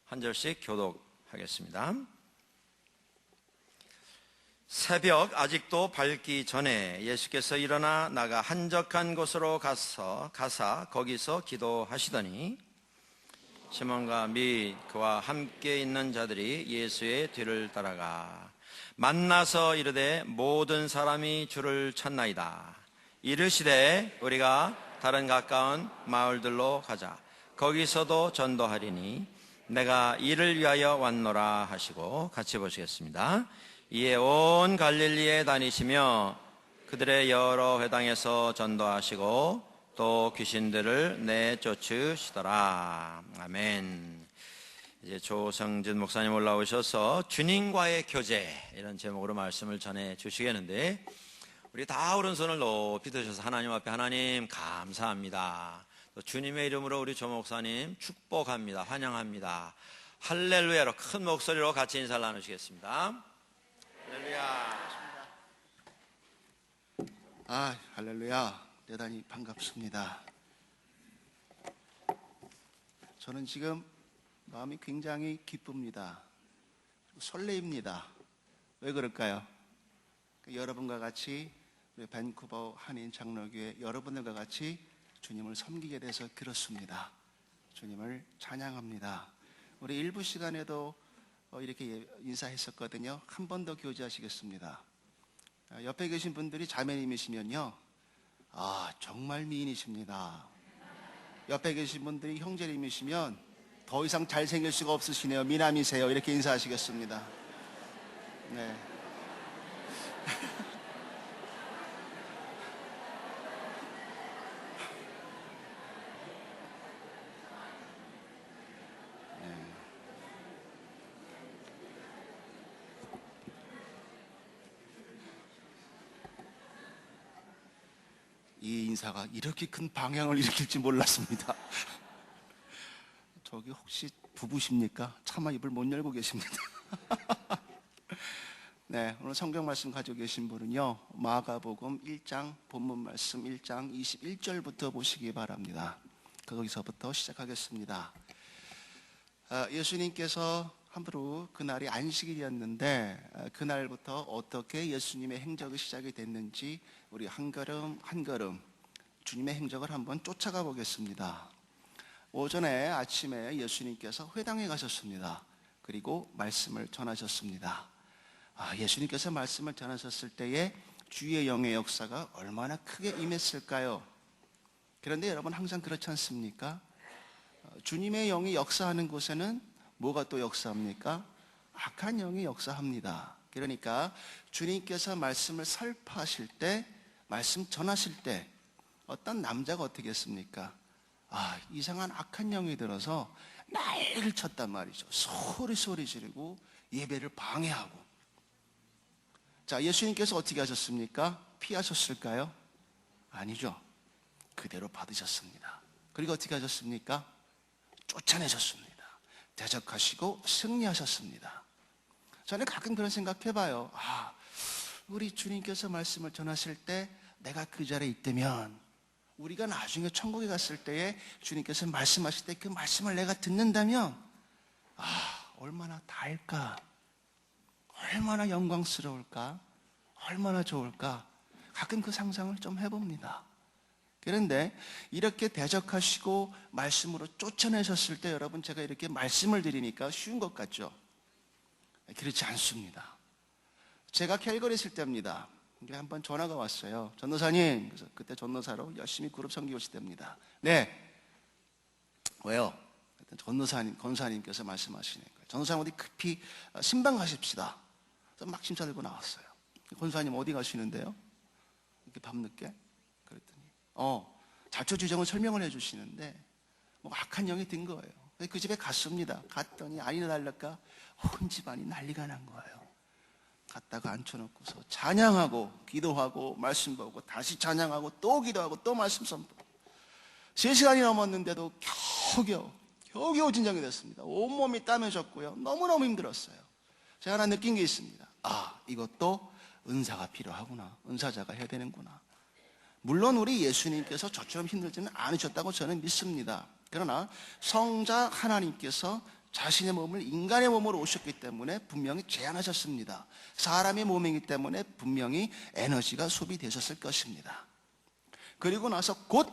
한 절씩 교독하겠습니다. 새벽 아직도 밝기 전에 예수께서 일어나 나가 한적한 곳으로 가사 거기서 기도하시더니 시몬과 및 그와 함께 있는 자들이 예수의 뒤를 따라가 만나서 이르되 모든 사람이 주를 찾나이다. 이르시되 우리가 다른 가까운 마을들로 가자. 거기서도 전도하리니 내가 이를 위하여 왔노라 하시고 같이 보시겠습니다. 이에 온 갈릴리에 다니시며 그들의 여러 회당에서 전도하시고 또 귀신들을 내쫓으시더라. 아멘. 이제 조성진 목사님 올라오셔서 주님과의 교제 이런 제목으로 말씀을 전해 주시겠는데, 우리 다 오른손을 높이 드셔서 하나님 앞에 하나님 감사합니다. 또 주님의 이름으로 우리 조 목사님 축복합니다. 환영합니다. 할렐루야로 큰 목소리로 같이 인사를 나누시겠습니다. 할렐루야. 할렐루야. 대단히 반갑습니다. 저는 지금 마음이 굉장히 기쁩니다. 설레입니다. 왜 그럴까요? 여러분과 같이 우리 밴쿠버 한인 장로교회 여러분들과 같이 주님을 섬기게 돼서 그렇습니다. 주님을 찬양합니다. 우리 일부 시간에도 이렇게 인사했었거든요. 한 번 더 교제하시겠습니다. 옆에 계신 분들이 자매님이시면요, 정말 미인이십니다. 옆에 계신 분들이 형제님이시면 더 이상 잘생길 수가 없으시네요. 미남이세요. 이렇게 인사하시겠습니다. 네. 이 인사가 이렇게 큰 방향을 일으킬지 몰랐습니다. 저기 혹시 부부십니까? 차마 입을 못 열고 계십니다. 네, 오늘 성경 말씀 가지고 계신 분은요, 마가복음 1장 본문 말씀 1장 21절부터 보시기 바랍니다. 거기서부터 시작하겠습니다. 예수님께서 하루 그날이 안식일이었는데 그날부터 어떻게 예수님의 행적이 시작이 됐는지 우리 한 걸음 한 걸음 주님의 행적을 한번 쫓아가 보겠습니다. 오전에 아침에 예수님께서 회당에 가셨습니다. 그리고 말씀을 전하셨습니다. 예수님께서 말씀을 전하셨을 때에 주의 영의 역사가 얼마나 크게 임했을까요? 그런데 여러분 항상 그렇지 않습니까? 주님의 영이 역사하는 곳에는 뭐가 또 역사합니까? 악한 영이 역사합니다. 그러니까 주님께서 말씀을 설파하실 때, 말씀 전하실 때 어떤 남자가 어떻게 했습니까? 이상한 악한 영이 들어서 난리를 쳤단 말이죠. 소리 지르고 예배를 방해하고. 자, 예수님께서 어떻게 하셨습니까? 피하셨을까요? 아니죠. 그대로 받으셨습니다. 그리고 어떻게 하셨습니까? 쫓아내셨습니다. 대적하시고 승리하셨습니다. 저는 가끔 그런 생각해봐요. 우리 주님께서 말씀을 전하실 때 내가 그 자리에 있다면, 우리가 나중에 천국에 갔을 때에 주님께서 말씀하실 때 그 말씀을 내가 듣는다면 얼마나 다할까, 얼마나 영광스러울까, 얼마나 좋을까, 가끔 그 상상을 좀 해봅니다. 그런데 이렇게 대적하시고 말씀으로 쫓아내셨을 때 여러분, 제가 이렇게 말씀을 드리니까 쉬운 것 같죠? 그렇지 않습니다. 제가 캘거리 있을 때입니다. 한번 전화가 왔어요. 전도사님. 그래서 그때 전도사로 열심히 그룹 섬기고 있을 때입니다. 네. 왜요? 권사님께서 말씀하시는 거예요. 전도사님 어디 급히 신방 가십시다. 그래서 막 심차 들고 나왔어요. 권사님 어디 가시는데요? 이렇게 밤늦게? 자초지종을 설명을 해주시는데 악한 영이 든 거예요. 그 집에 갔습니다. 갔더니 아니나 다를까 온 집안이 난리가 난 거예요. 갔다가 앉혀놓고서 찬양하고 기도하고 말씀 보고 다시 찬양하고 또 기도하고 또 말씀 선포. 3시간이 넘었는데도 겨우겨우 진정이 됐습니다. 온몸이 땀에 젖고요. 너무너무 힘들었어요. 제가 하나 느낀 게 있습니다. 이것도 은사가 필요하구나. 은사자가 해야 되는구나. 물론 우리 예수님께서 저처럼 힘들지는 않으셨다고 저는 믿습니다. 그러나 성자 하나님께서 자신의 몸을 인간의 몸으로 오셨기 때문에 분명히 제한하셨습니다. 사람의 몸이기 때문에 분명히 에너지가 소비되셨을 것입니다. 그리고 나서 곧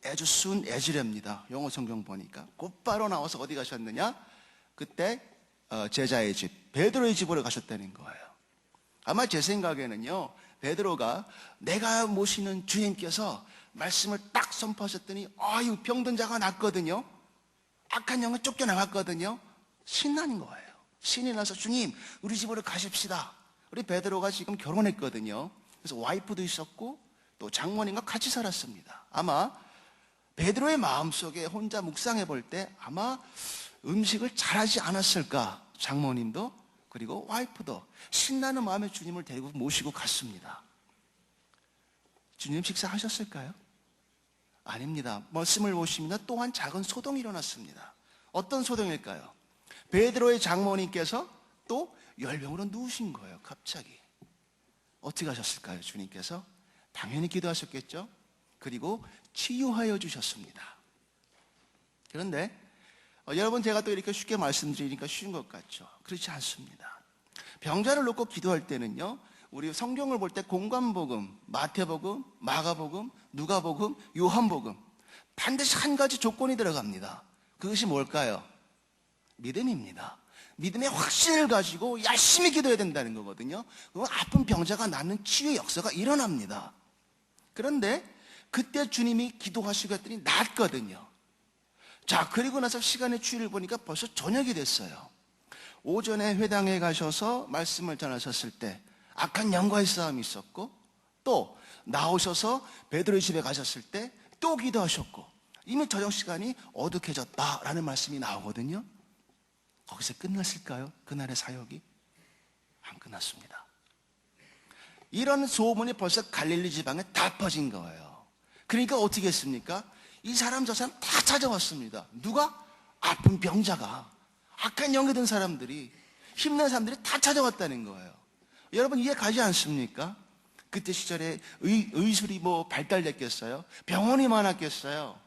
as soon as랍니다. 영어 성경 보니까 곧바로 나와서 어디 가셨느냐? 그때 제자의 집, 베드로의 집으로 가셨다는 거예요. 아마 제 생각에는요, 베드로가 내가 모시는 주님께서 말씀을 딱 선포하셨더니 아유, 병든 자가 낫거든요. 악한 영은 쫓겨나갔거든요. 신나는 거예요. 신이 나서 주님 우리 집으로 가십시다. 우리 베드로가 지금 결혼했거든요. 그래서 와이프도 있었고 또 장모님과 같이 살았습니다. 아마 베드로의 마음속에 혼자 묵상해 볼 때 아마 음식을 잘하지 않았을까. 장모님도 그리고 와이프도 신나는 마음에 주님을 데리고 모시고 갔습니다. 주님 식사하셨을까요? 아닙니다. 말씀을 보시면 또한 작은 소동이 일어났습니다. 어떤 소동일까요? 베드로의 장모님께서 또 열병으로 누우신 거예요. 갑자기. 어떻게 하셨을까요? 주님께서 당연히 기도하셨겠죠. 그리고 치유하여 주셨습니다. 그런데 여러분, 제가 또 이렇게 쉽게 말씀드리니까 쉬운 것 같죠? 그렇지 않습니다. 병자를 놓고 기도할 때는요, 우리 성경을 볼 때 공관복음, 마태복음, 마가복음, 누가복음, 요한복음 반드시 한 가지 조건이 들어갑니다. 그것이 뭘까요? 믿음입니다. 믿음의 확신을 가지고 열심히 기도해야 된다는 거거든요. 그건 아픈 병자가 낫는 치유의 역사가 일어납니다. 그런데 그때 주님이 기도하시고 했더니 낫거든요. 자, 그리고 나서 시간의 추이를 보니까 벌써 저녁이 됐어요. 오전에 회당에 가셔서 말씀을 전하셨을 때 악한 영과의 싸움이 있었고, 또 나오셔서 베드로의 집에 가셨을 때 또 기도하셨고, 이미 저녁 시간이 어둑해졌다라는 말씀이 나오거든요. 거기서 끝났을까요? 그날의 사역이? 안 끝났습니다. 이런 소문이 벌써 갈릴리 지방에 다 퍼진 거예요. 그러니까 어떻게 했습니까? 이 사람 저 사람 다 찾아왔습니다. 누가? 아픈 병자가, 악한 영이 든 사람들이, 힘든 사람들이 다 찾아왔다는 거예요. 여러분, 이해 가지 않습니까? 그때 시절에 의술이 발달됐겠어요? 병원이 많았겠어요?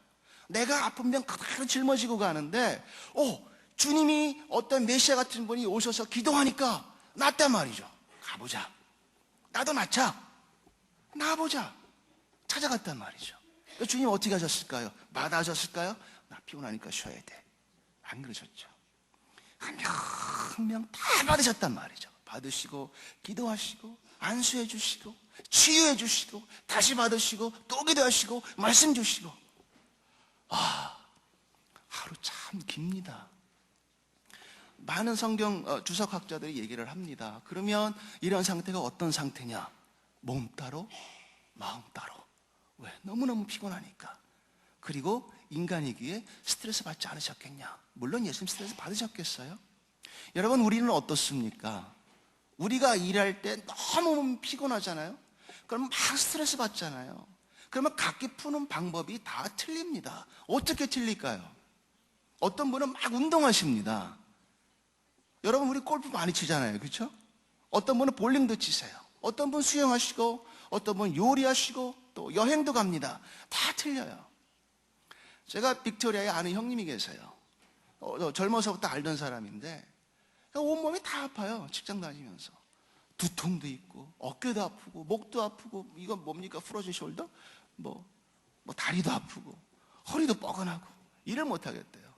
내가 아픈 병 그대로 짊어지고 가는데 주님이 어떤 메시아 같은 분이 오셔서 기도하니까 낫단 말이죠. 가보자. 나도 낫자. 나보자. 찾아갔단 말이죠. 주님 어떻게 하셨을까요? 마다하셨을까요? 나 피곤하니까 쉬어야 돼. 안 그러셨죠. 한 명 한 명 다 받으셨단 말이죠. 받으시고 기도하시고 안수해 주시고 치유해 주시고 다시 받으시고 또 기도하시고 말씀 주시고. 하루 참 깁니다. 많은 성경 주석학자들이 얘기를 합니다. 그러면 이런 상태가 어떤 상태냐? 몸 따로 마음 따로. 왜? 너무너무 피곤하니까. 그리고 인간이기에 스트레스 받지 않으셨겠냐? 물론 예수님 스트레스 받으셨겠어요? 여러분, 우리는 어떻습니까? 우리가 일할 때 너무 피곤하잖아요. 그럼 막 스트레스 받잖아요. 그러면 각기 푸는 방법이 다 틀립니다. 어떻게 틀릴까요? 어떤 분은 막 운동하십니다. 여러분, 우리 골프 많이 치잖아요. 그렇죠? 어떤 분은 볼링도 치세요. 어떤 분은 수영하시고, 어떤 분은 요리하시고, 또 여행도 갑니다. 다 틀려요. 제가 빅토리아에 아는 형님이 계세요. 젊어서부터 알던 사람인데 온몸이 다 아파요. 직장 다니면서. 두통도 있고 어깨도 아프고 목도 아프고, 이건 뭡니까? 프로즌 숄더? 뭐 다리도 아프고 허리도 뻐근하고 일을 못 하겠대요.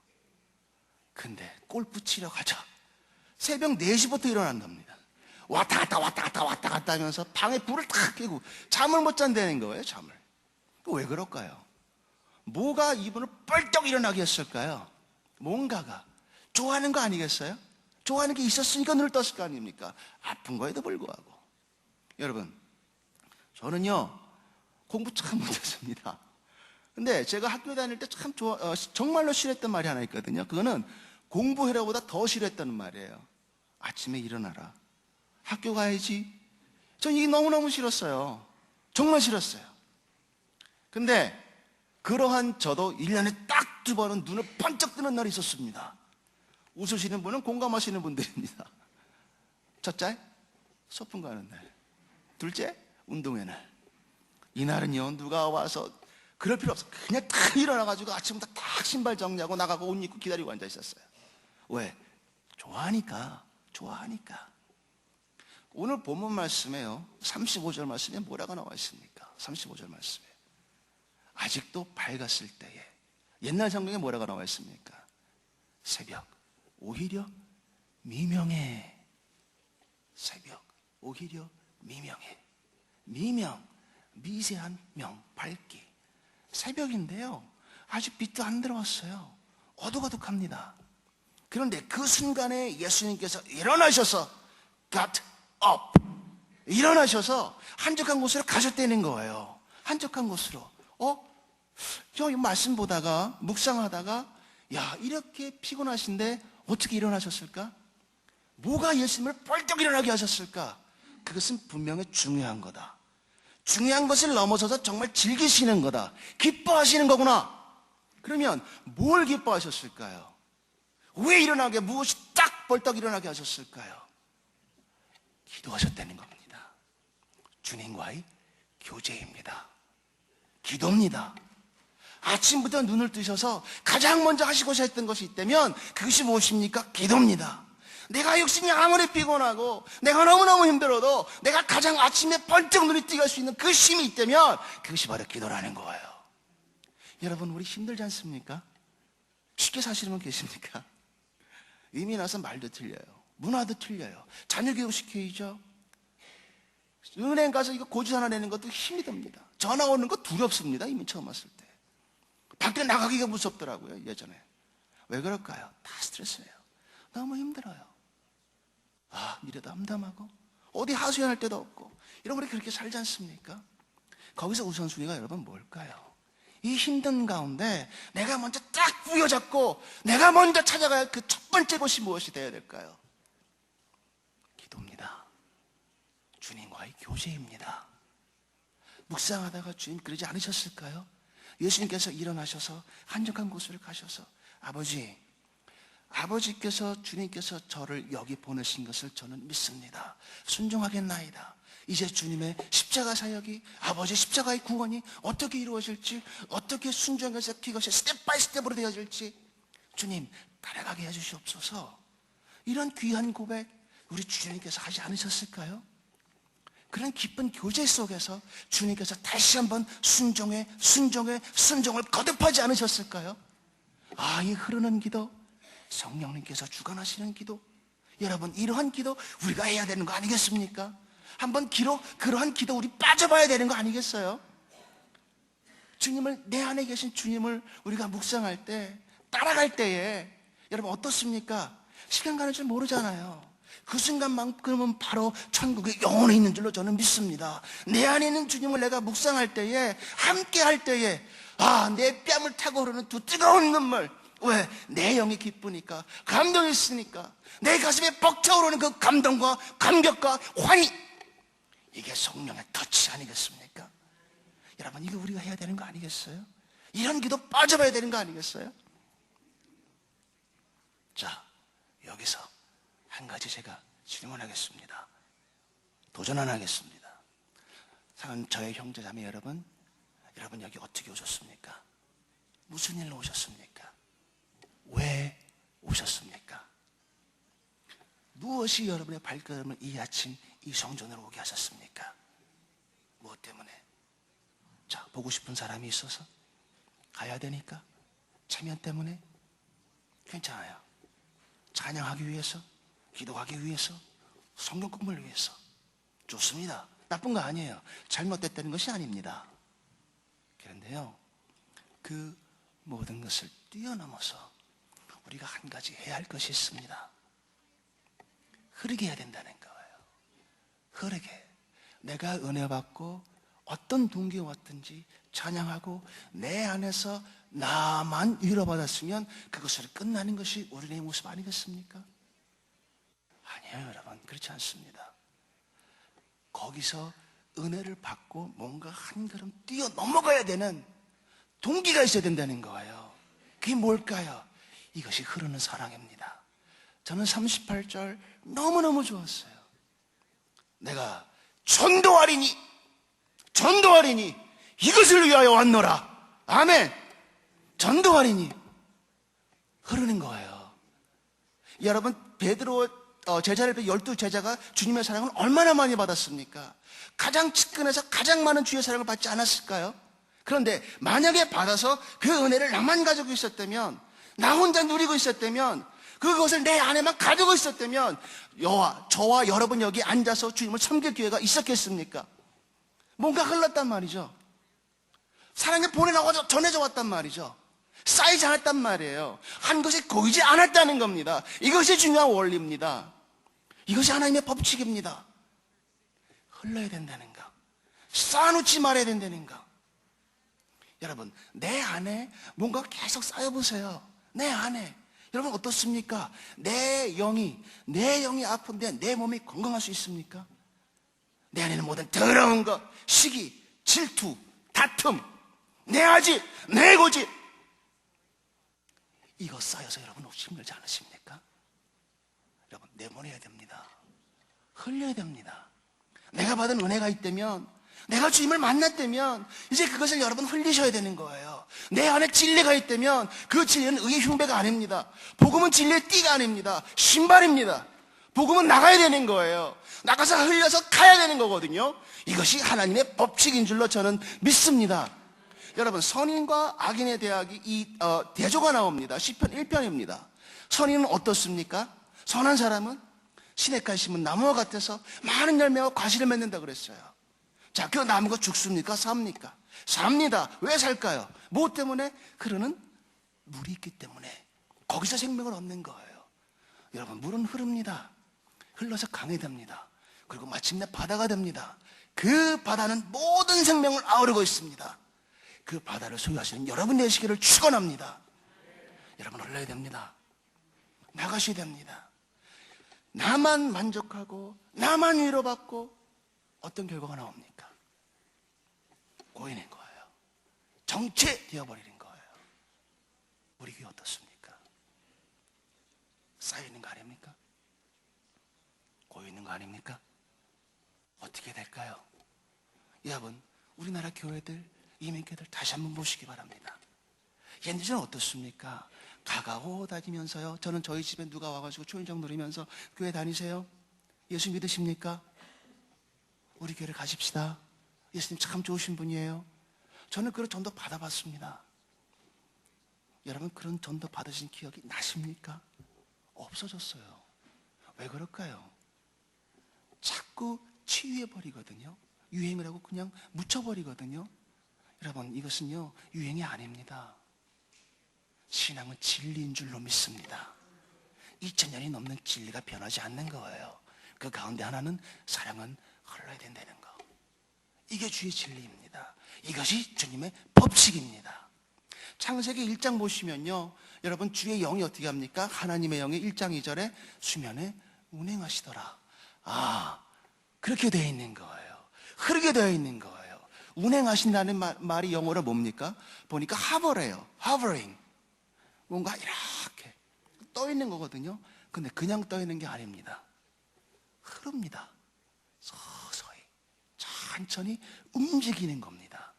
근데 골프 치러 가자. 새벽 4시부터 일어난답니다. 왔다 갔다 하면서 방에 불을 탁 켜고 잠을 못 잔다는 거예요. 잠을. 왜 그럴까요? 뭐가 이분을 뻘떡 일어나게 했을까요? 뭔가가 좋아하는 거 아니겠어요? 좋아하는 게 있었으니까 눈을 떴을 거 아닙니까? 아픈 거에도 불구하고. 여러분, 저는요 공부 참 못했습니다. 근데 제가 학교 다닐 때 참 정말로 싫어했던 말이 하나 있거든요. 그거는 공부해라보다 더 싫어했다는 말이에요. 아침에 일어나라. 학교 가야지. 전 이게 너무너무 싫었어요. 정말 싫었어요. 근데 그러한 저도 1년에 딱 2번은 눈을 번쩍 뜨는 날이 있었습니다. 웃으시는 분은 공감하시는 분들입니다. 첫째, 소풍 가는 날. 둘째, 운동회 날. 이날은요, 누가 와서 그럴 필요 없어. 그냥 딱 일어나가지고 아침부터 딱 신발 정리하고 나가고 옷 입고 기다리고 앉아 있었어요. 왜? 좋아하니까. 오늘 본문 말씀에요, 35절 말씀에 뭐라고 나와 있습니까? 35절 말씀에 아직도 밝았을 때에, 옛날 성경에 뭐라고 나와 있습니까? 새벽 오히려 미명해. 새벽 오히려 미명해. 미명, 미세한 명, 밝기. 새벽인데요, 아직 빛도 안 들어왔어요. 어둑어둑합니다. 그런데 그 순간에 예수님께서 일어나셔서 got up, 일어나셔서 한적한 곳으로 가셨다는 거예요. 한적한 곳으로. 저 이 말씀 보다가 묵상하다가, 야, 이렇게 피곤하신데 어떻게 일어나셨을까? 뭐가 예수님을 벌떡 일어나게 하셨을까? 그것은 분명히 중요한 거다. 중요한 것을 넘어서서 정말 즐기시는 거다. 기뻐하시는 거구나. 그러면 뭘 기뻐하셨을까요? 왜 일어나게, 무엇이 딱 벌떡 일어나게 하셨을까요? 기도하셨다는 겁니다. 주님과의 교제입니다. 기도입니다. 아침부터 눈을 뜨셔서 가장 먼저 하시고자 했던 것이 있다면 그것이 무엇입니까? 기도입니다. 내가 역시 아무리 피곤하고 내가 너무너무 힘들어도 내가 가장 아침에 번쩍 눈이 뜨게 할 수 있는 그 힘이 있다면 그것이 바로 기도라는 거예요. 여러분, 우리 힘들지 않습니까? 쉽게 사시는 분 계십니까? 이미 나서 말도 틀려요. 문화도 틀려요. 자녀 교육시켜야죠. 은행 가서 이거 고지 하나 내는 것도 힘이 듭니다. 전화 오는 거 두렵습니다. 이미 처음 왔을 때. 밖에 나가기가 무섭더라고요, 예전에. 왜 그럴까요? 다 스트레스예요. 너무 힘들어요. 미래도 암담하고 어디 하소연할 데도 없고 이런 우리 그렇게 살지 않습니까? 거기서 우선순위가 여러분 뭘까요? 이 힘든 가운데 내가 먼저 딱 부여잡고 내가 먼저 찾아가야 할 그 첫 번째 곳이 무엇이 되어야 될까요? 기도입니다. 주님과의 교제입니다. 묵상하다가 주님 그러지 않으셨을까요? 예수님께서 일어나셔서 한적한 곳으로 가셔서 아버지께서, 주님께서 저를 여기 보내신 것을 저는 믿습니다. 순종하겠나이다. 이제 주님의 십자가 사역이, 아버지 십자가의 구원이 어떻게 이루어질지, 어떻게 순종해서 그것이 스텝 바이 스텝으로 되어질지 주님 따라가게 해주시옵소서. 이런 귀한 고백 우리 주님께서 하지 않으셨을까요? 그런 기쁜 교제 속에서 주님께서 다시 한번 순종을 거듭하지 않으셨을까요? 이 흐르는 기도, 성령님께서 주관하시는 기도, 여러분, 이러한 기도 우리가 해야 되는 거 아니겠습니까? 한번 그러한 기도 우리 빠져봐야 되는 거 아니겠어요? 주님을, 내 안에 계신 주님을 우리가 묵상할 때, 따라갈 때에 여러분 어떻습니까? 시간 가는 줄 모르잖아요. 그 순간만큼은 바로 천국에 영원히 있는 줄로 저는 믿습니다. 내 안에 있는 주님을 내가 묵상할 때에, 함께 할 때에, 내 뺨을 타고 흐르는 두 뜨거운 눈물. 왜? 내 영이 기쁘니까, 감동이 있으니까, 내 가슴에 벅차오르는 그 감동과 감격과 환희, 이게 성령의 터치 아니겠습니까? 여러분, 이거 우리가 해야 되는 거 아니겠어요? 이런 기도 빠져봐야 되는 거 아니겠어요? 자, 여기서 한 가지 제가 질문하겠습니다. 도전 하나 하겠습니다. 사랑하는 저의 형제자매 여러분 여기 어떻게 오셨습니까? 무슨 일로 오셨습니까? 왜 오셨습니까? 무엇이 여러분의 발걸음을 이 아침 이 성전으로 오게 하셨습니까? 무엇 때문에? 자, 보고 싶은 사람이 있어서? 가야 되니까? 체면 때문에? 괜찮아요. 찬양하기 위해서? 기도하기 위해서? 성경 공부를 위해서? 좋습니다. 나쁜 거 아니에요. 잘못됐다는 것이 아닙니다. 그런데요, 그 모든 것을 뛰어넘어서 우리가 한 가지 해야 할 것이 있습니다. 흐르게 해야 된다는 거예요. 흐르게. 내가 은혜 받고 어떤 동기가 왔든지 찬양하고 내 안에서 나만 위로받았으면 그것으로 끝나는 것이 우리의 모습 아니겠습니까? 아니에요, 여러분. 그렇지 않습니다. 거기서 은혜를 받고 뭔가 한 걸음 뛰어 넘어가야 되는 동기가 있어야 된다는 거예요. 그게 뭘까요? 이것이 흐르는 사랑입니다. 저는 38절 너무너무 좋았어요. 내가 전도하리니 이것을 위하여 왔노라. 아멘. 전도하리니. 흐르는 거예요. 여러분, 베드로 제자를 12제자가 주님의 사랑을 얼마나 많이 받았습니까? 가장 측근에서 가장 많은 주의 사랑을 받지 않았을까요? 그런데 만약에 받아서 그 은혜를 나만 가지고 있었다면, 나 혼자 누리고 있었다면, 그것을 내 안에만 가지고 있었다면 저와 여러분 여기 앉아서 주님을 섬길 기회가 있었겠습니까? 뭔가 흘렀단 말이죠. 사랑이 전해져 왔단 말이죠. 쌓이지 않았단 말이에요. 한 것이 고이지 않았다는 겁니다. 이것이 중요한 원리입니다. 이것이 하나님의 법칙입니다. 흘러야 된다는 거, 쌓아놓지 말아야 된다는 거. 여러분, 내 안에 뭔가 계속 쌓여보세요. 내 안에. 여러분 어떻습니까? 내 영이 아픈데 내 몸이 건강할 수 있습니까? 내 안에는 모든 더러운 것, 시기, 질투, 다툼, 내 아집, 내 고집, 이거 쌓여서 여러분 혹시 힘들지 않으십니까? 여러분 내보내야 됩니다. 흘려야 됩니다. 내가 받은 은혜가 있다면, 내가 주님을 만났다면 이제 그것을 여러분 흘리셔야 되는 거예요. 내 안에 진리가 있다면 그 진리는 의의 흉배가 아닙니다. 복음은 진리의 띠가 아닙니다. 신발입니다. 복음은 나가야 되는 거예요. 나가서 흘려서 가야 되는 거거든요. 이것이 하나님의 법칙인 줄로 저는 믿습니다. 여러분, 선인과 악인의 대학이 대조가 나옵니다. 시편 1편입니다. 선인은 어떻습니까? 선한 사람은 시냇가에 심은 나무와 같아서 많은 열매와 과실을 맺는다 그랬어요. 자, 그 나무가 죽습니까? 삽니까? 삽니다. 왜 살까요? 무엇 때문에? 흐르는 물이 있기 때문에. 거기서 생명을 얻는 거예요. 여러분, 물은 흐릅니다. 흘러서 강해됩니다. 그리고 마침내 바다가 됩니다. 그 바다는 모든 생명을 아우르고 있습니다. 그 바다를 소유하시는 여러분 되시기를 축원합니다. 여러분 흘러야 됩니다. 나가셔야 됩니다. 나만 만족하고 나만 위로받고 어떤 결과가 나옵니까? 고인인 거예요. 정체되어버리는 거예요. 우리 교회 어떻습니까? 쌓여있는 거 아닙니까? 고여있는 거 아닙니까? 어떻게 될까요? 여러분, 우리나라 교회들, 이민교회들 다시 한번 보시기 바랍니다. 옛날에는 어떻습니까? 가가호 다니면서요. 저는 저희 집에 누가 와가지고 초인종 누리면서 교회 다니세요? 예수 믿으십니까? 우리 교회를 가십시다. 예수님 참 좋으신 분이에요. 저는 그런 전도 받아봤습니다. 여러분, 그런 전도 받으신 기억이 나십니까? 없어졌어요. 왜 그럴까요? 자꾸 치유해버리거든요. 유행을 하고 그냥 묻혀버리거든요. 여러분, 이것은요 유행이 아닙니다. 신앙은 진리인 줄로 믿습니다. 2000년이 넘는 진리가 변하지 않는 거예요. 그 가운데 하나는 사랑은 흘러야 된다는 거. 이게 주의 진리입니다. 이것이 주님의 법칙입니다. 창세기 1장 보시면요, 여러분 주의 영이 어떻게 합니까? 하나님의 영이 1장 2절에 수면에 운행하시더라. 그렇게 되어 있는 거예요. 흐르게 되어 있는 거예요. 운행하신다는 말이 영어로 뭡니까? 보니까 hover래요. hovering. 뭔가 이렇게 떠 있는 거거든요. 근데 그냥 떠 있는 게 아닙니다. 흐릅니다. 서서히 천천히 움직이는 겁니다.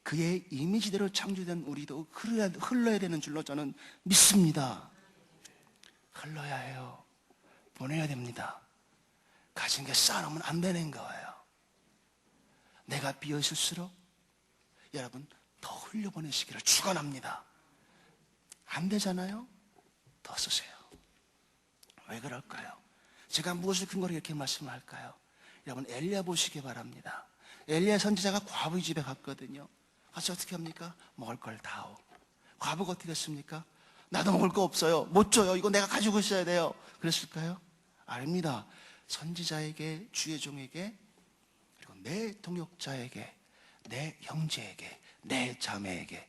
그의 이미지대로 창조된 우리도 흘러야 되는 줄로 저는 믿습니다. 흘러야 해요. 보내야 됩니다. 가진 게 쌓아놓으면 안 되는 거예요. 내가 비어있을수록 여러분 더 흘려보내시기를 축원합니다. 안 되잖아요? 더 쓰세요. 왜 그럴까요? 제가 무엇을 근거로 이렇게 말씀을 할까요? 여러분, 엘리야 보시기 바랍니다. 엘리야 선지자가 과부의 집에 갔거든요. 가서 어떻게 합니까? 먹을 걸 다오. 과부가 어떻게 했습니까? 나도 먹을 거 없어요. 못 줘요. 이거 내가 가지고 있어야 돼요. 그랬을까요? 아닙니다. 선지자에게, 주의 종에게, 그리고 내 동역자에게, 내 형제에게, 내 자매에게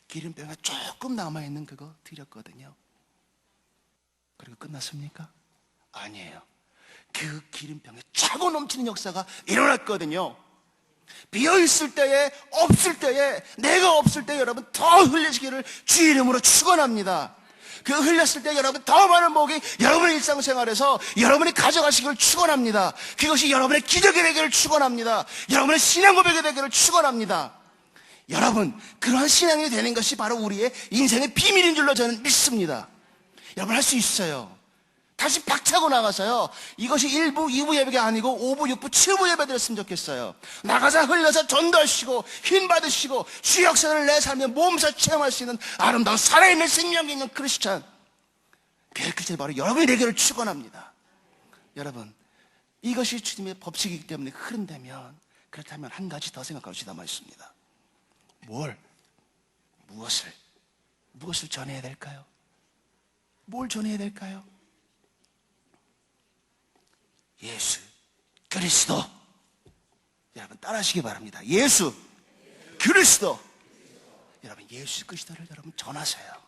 기름병에 조금 남아있는 그거 드렸거든요. 그리고 끝났습니까? 아니에요. 그 기름병에 차고 넘치는 역사가 일어났거든요. 비어있을 때에, 없을 때에, 내가 없을 때 여러분 더 흘리시기를 주의 이름으로 축원합니다. 그 흘렸을 때 여러분 더 많은 복이 여러분의 일상생활에서 여러분이 가져가시기를 축원합니다. 그것이 여러분의 기적이 되기를 축원합니다. 여러분의 신앙 고백이 되기를 축원합니다. 여러분, 그러한 신앙이 되는 것이 바로 우리의 인생의 비밀인 줄로 저는 믿습니다. 여러분 할 수 있어요. 다시 박차고 나가서요. 이것이 1부, 2부 예배가 아니고 5부, 6부, 7부 예배 드렸으면 좋겠어요. 나가서 흘려서 전도하시고 힘 받으시고 주 역사를 내 삶에 몸소 체험할 수 있는 아름다운 살아있는 생명이 있는 크리스찬 교회 크리스찬이 바로 여러분이 되기를 축원합니다. 여러분, 이것이 주님의 법칙이기 때문에 흐른다면, 그렇다면 한 가지 더 생각할 수 남아 있습니다. 무엇을 전해야 될까요? 뭘 전해야 될까요? 예수 그리스도. 여러분 따라하시기 바랍니다. 예수 그리스도. 여러분 예수 그리스도를 여러분 전하세요.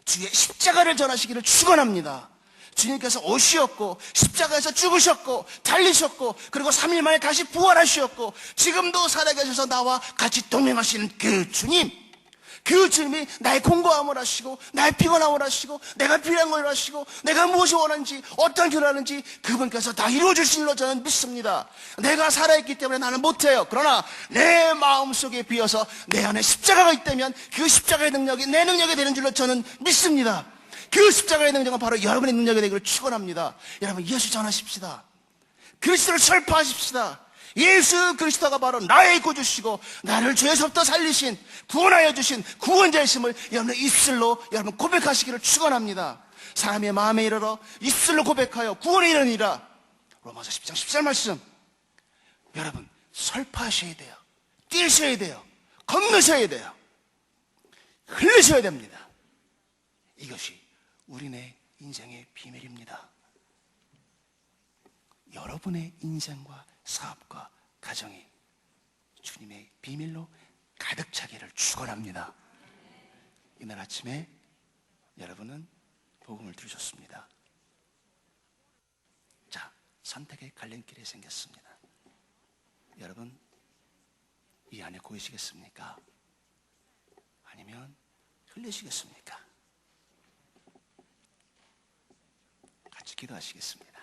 주의 십자가를 전하시기를 축원합니다. 주님께서 오셨고 십자가에서 죽으셨고 달리셨고 그리고 3일 만에 다시 부활하셨고 지금도 살아계셔서 나와 같이 동행하시는 그 주님, 그 주님이 나의 공고함을 하시고 나의 피곤함을 하시고 내가 필요한 걸 하시고 내가 무엇을 원하는지 어떤 길을 하는지 그분께서 다 이루어주신 줄로 저는 믿습니다. 내가 살아있기 때문에 나는 못해요. 그러나 내 마음속에 비어서 내 안에 십자가가 있다면 그 십자가의 능력이 내 능력이 되는 줄로 저는 믿습니다. 그 십자가의 능력은 바로 여러분의 능력이 되기를 축원합니다. 여러분 예수 전하십시다. 그리스도를 설파하십시다. 예수 그리스도가 바로 나의 구주시고 나를 죄에서부터 살리신 구원하여 주신 구원자이심을 여러분의 입술로 여러분 고백하시기를 축원합니다. 사람의 마음에 이르러 입술로 고백하여 구원에 이르니라. 로마서 10장 14절 말씀. 여러분 설파하셔야 돼요. 뛰셔야 돼요. 건너셔야 돼요. 흘리셔야 됩니다. 이것이 우리네 인생의 비밀입니다. 여러분의 인생과 사업과 가정이 주님의 비밀로 가득 차기를 축원합니다. 이날 아침에 여러분은 복음을 들으셨습니다. 자, 선택의 갈림길이 생겼습니다. 여러분 이 안에 고이시겠습니까? 아니면 흘리시겠습니까? 같이 기도하시겠습니다.